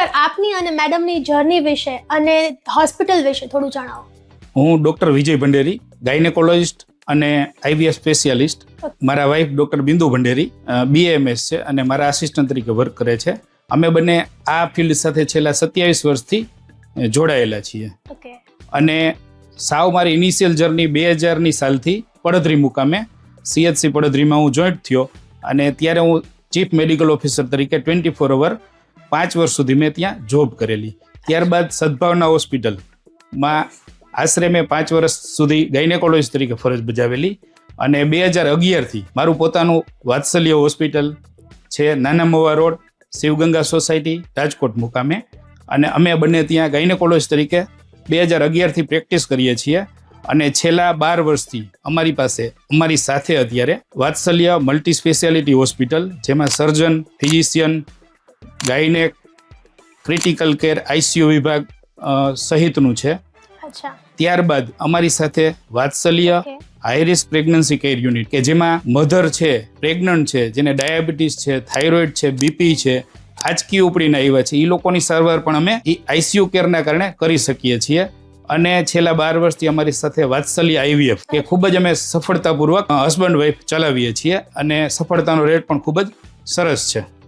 Sir આપની અને મેડમની journey વિશે અને હોસ્પિટલ વિશે થોડું જણાવો. હું ડૉક્ટર વિજય ભંડેરી, ગાયનેકોલોજિસ્ટ અને IVF સ્પેશિયાલિસ્ટ. મારા વાઇફ ડૉક્ટર બિંદુ ભંડેરી BAMS છે અને મારા આસિસ્ટન્ટ તરીકે વર્ક કરે છે. અમે બંને આ ફિલ્ડ સાથે છેલ્લા 27 વર્ષથી જોડાયેલા છીએ. ઓકે. અને સાવ મારી ઇનિશિયલ જર્ની 2000ની સાલથી પડધરી મુકામે CHC પડધરીમાં હું જોઈન્ટ થયો અને ત્યારે હું ચીફ મેડિકલ ઓફિસર તરીકે 24 અવર 5 વર્ષ સુધી મેં ત્યાં જોબ કરેલી. ત્યારબાદ સદભાવના હોસ્પિટલમાં આશરે મેં 5 વર્ષ સુધી ગાયનેકોલોજિસ્ટ તરીકે ફરજ બજાવેલી અને 2011થી મારું પોતાનું વાત્સલ્ય હોસ્પિટલ છે, નાના મવા રોડ, શિવગંગા સોસાયટી, રાજકોટ મુકામે. અને અમે બંને ત્યાં ગાયનેકોલોજિસ્ટ તરીકે 2011થી પ્રેક્ટિસ કરીએ છીએ અને છેલ્લા 12 વર્ષથી અમારી સાથે અત્યારે વાત્સલ્ય મલ્ટી સ્પેશિયાલિટી હોસ્પિટલ, જેમાં surgeon, physician, gynaec, critical care, ICU વિભાગ સહિતનું છે. અચ્છા. ત્યારબાદ અમારી સાથે Vatsalya high risk pregnancy care unit, કે જેમાં મધર છે, પ્રેગ્નન્ટ છે, જેને ડાયાબિટીસ છે, થાઇરોઇડ છે, BP છે, આંચકી ઉપડીને આવ્યા છે, એ લોકોની સારવાર પણ અમે ICU કેરના કારણે કરી શકીએ છીએ. અને છેલ્લા 12 વર્ષથી અમારી સાથે વાત્સલ્ય IVF, કે ખૂબ જ અમે સફળતાપૂર્વક હસબન્ડ વાઇફ ચલાવીએ છીએ અને સફળતાનો રેટ પણ ખૂબ જ સરસ છે.